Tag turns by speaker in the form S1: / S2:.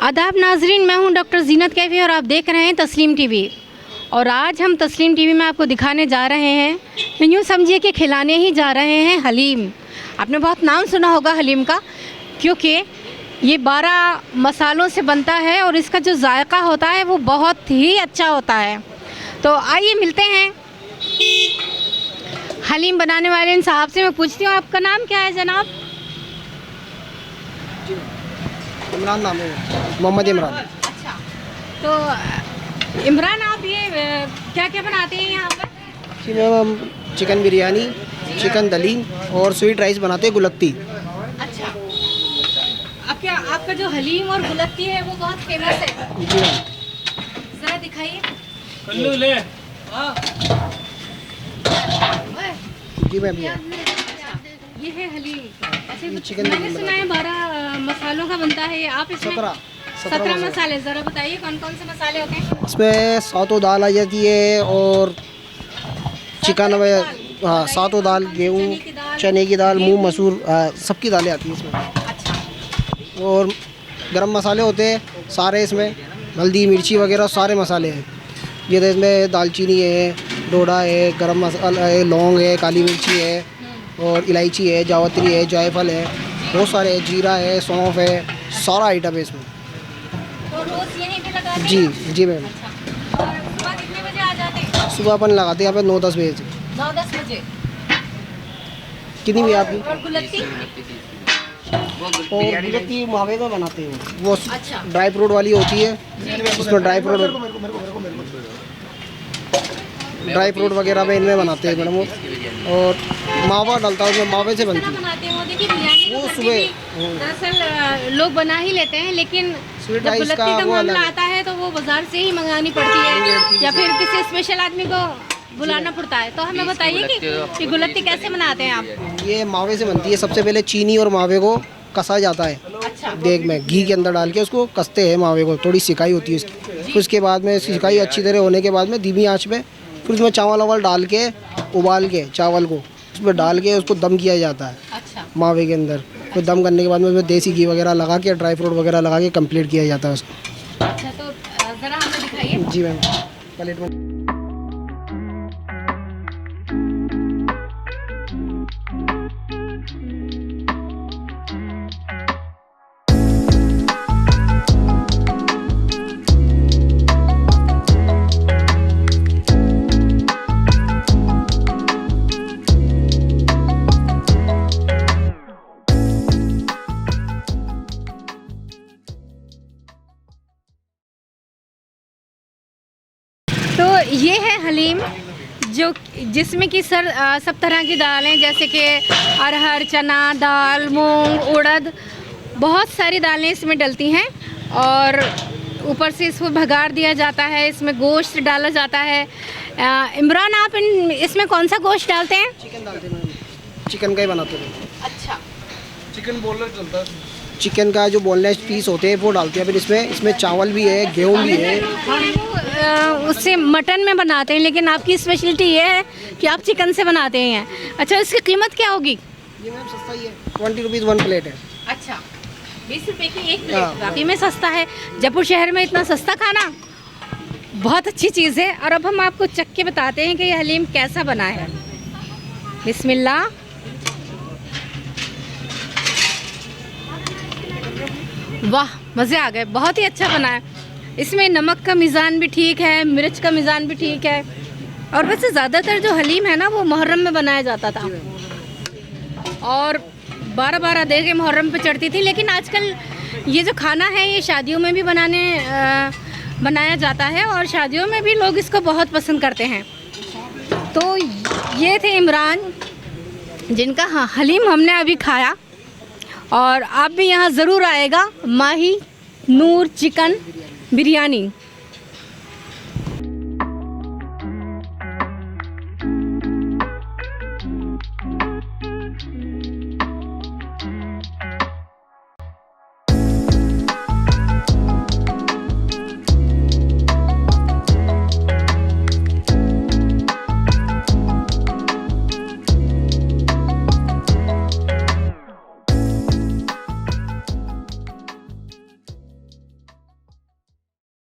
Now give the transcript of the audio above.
S1: आदाब नाजरीन, मैं हूं डॉक्टर जीनत कैफी और आप देख रहे हैं तस्लीम टीवी। और आज हम तस्लीम टीवी में आपको दिखाने जा रहे हैं, यूँ समझिए कि खिलाने ही जा रहे हैं हलीम। आपने बहुत नाम सुना होगा हलीम का, क्योंकि ये 12 मसालों से बनता है और इसका जो जायका होता है वो बहुत ही अच्छा होता है। तो आइए मिलते हैं हलीम बनाने वाले इन साहब से। मैं पूछती हूँ, आपका नाम क्या है जनाब?
S2: इमरान नाम है, मोहम्मद इमरान।
S1: अच्छा, तो इमरान, आप ये क्या क्या बनाते हैं यहाँ पर?
S2: जी मैम, हम चिकन बिरयानी, चिकन दलीम और स्वीट राइस बनाते हैं, गुलत्ती।
S1: अच्छा, आपका जो हलीम और गुलत्ती है वो बहुत फेमस है।
S2: जी मैम।
S1: ज़रा दिखाइए।
S2: जी मैम।
S1: ये है हलीम। अच्छा,
S2: चिकन
S1: मैंने सुना है 12 मसालों का बनता है। आप इसमें 17 मसाले, ज़रा बताइए कौन कौन से मसाले होते हैं
S2: इसमें? सातों दाल आ जाती है और चिकन, हाँ, सातों दाल, गेहूँ, चने की दाल, मूंग, मसूर, सबकी दालें आती हैं इसमें।
S1: अच्छा।
S2: और गरम मसाले होते हैं सारे इसमें, हल्दी मिर्ची वगैरह सारे मसाले हैं। ये तो इसमें दालचीनी है, डोडा है, गरम मसाला है, लौंग है, काली मिर्ची है और इलायची है, जावित्री है, जायफल है, बहुत सारे है, जीरा है, सौंफ है, सारा आइटम है इसमें।
S1: तो रोज़ यहीं पे लगाते हैं?
S2: जी जी मैम।
S1: अच्छा। और सुबह कितने बजे आ जाते हैं?
S2: सुबह अपन लगाते हैं यहाँ पे 9-10 बजे से।
S1: 9-10 बजे।
S2: कितनी भी आपकी?
S1: और गुलत्ती?
S2: और गुलत्ती मावे में बनाते हैं वो।
S1: अच्छा।
S2: ड्राई फ्रूट वाली होती है, उसमें ड्राई फ्रूट वगैरह में इनमें बनाते हैं मैडम वो। और मावा डलता है उसमें, मावे से बनती है
S1: बनाते हैं वो। देखिए, बिरयानी
S2: वो
S1: तो
S2: सुबह
S1: दरअसल लोग बना ही लेते हैं, लेकिन
S2: स्वीट
S1: जब
S2: राइस
S1: गुलत्ती
S2: का
S1: का
S2: वो
S1: मामला
S2: अलग
S1: आता है तो वो बाजार से ही मंगानी पड़ती है या फिर किसी स्पेशल आदमी को बुलाना पड़ता है। तो हमें बताइए कि गुलत्ती कैसे बनाते हैं आप?
S2: ये मावे से बनती है। सबसे पहले चीनी और मावे को कसा जाता है।
S1: अच्छा।
S2: देग में घी के अंदर डाल के उसको कसते हैं मावे को, थोड़ी सिकाई होती है इसकी। फिर उसके बाद में सिकाई अच्छी तरह होने के बाद में धीमी आंच में फिर उसमें चावल वावल डाल के, उबाल के चावल को उसमें डाल के उसको दम किया जाता है।
S1: अच्छा।
S2: मावे के अंदर फिर दम करने के बाद में उसमें देसी घी वगैरह लगा के, ड्राई फ्रूट वगैरह लगा के कंप्लीट किया जाता है उसको।
S1: अच्छा, तो ज़रा हमें दिखाइए।
S2: जी मैम, प्लेट में।
S1: तो ये है हलीम, जिसमें कि सब तरह की दालें, जैसे कि अरहर, चना दाल, मूंग, उड़द, बहुत सारी दालें इसमें डलती हैं। और ऊपर से इसको भगार दिया जाता है, इसमें गोश्त डाला जाता है। इमरान, आप इसमें कौन सा गोश्त डालते हैं?
S2: चिकन डालते हैं, चिकन का ही बनाते हैं।
S1: अच्छा।
S2: चिकन बोनलेस चलता है। चिकन का जो बोनलेस पीस होते हैं वो डालते हैं। फिर इसमें चावल भी है, गेहूँ भी है।
S1: उससे मटन में बनाते हैं, लेकिन आपकी स्पेशलिटी ये है कि आप चिकन से बनाते हैं। अच्छा, इसकी कीमत क्या होगी?
S2: ये मैम सस्ता ही है, 20 रुपीज़ 1 प्लेट है।
S1: अच्छा, 20 रुपए की एक प्लेट, वाकई में सस्ता है। जयपुर शहर में इतना सस्ता खाना बहुत अच्छी चीज़ है। और अब हम आपको चख के बताते हैं कि ये हलीम कैसा बना है। बिस्मिल्लाह। वाह, मज़े आ गए, बहुत ही अच्छा बना है। इसमें नमक का मिज़ान भी ठीक है, मिर्च का मिज़ान भी ठीक है। और वैसे ज़्यादातर जो हलीम है ना, वो मुहर्रम में बनाया जाता था और 12-12 देर के मुहर्रम पे चढ़ती थी। लेकिन आजकल ये जो खाना है ये शादियों में भी बनाया जाता है और शादियों में भी लोग इसको बहुत पसंद करते हैं। तो ये थे इमरान, जिनका हलीम हमने अभी खाया। और आप भी यहाँ ज़रूर आएगा, माही नूर चिकन बिरयानी।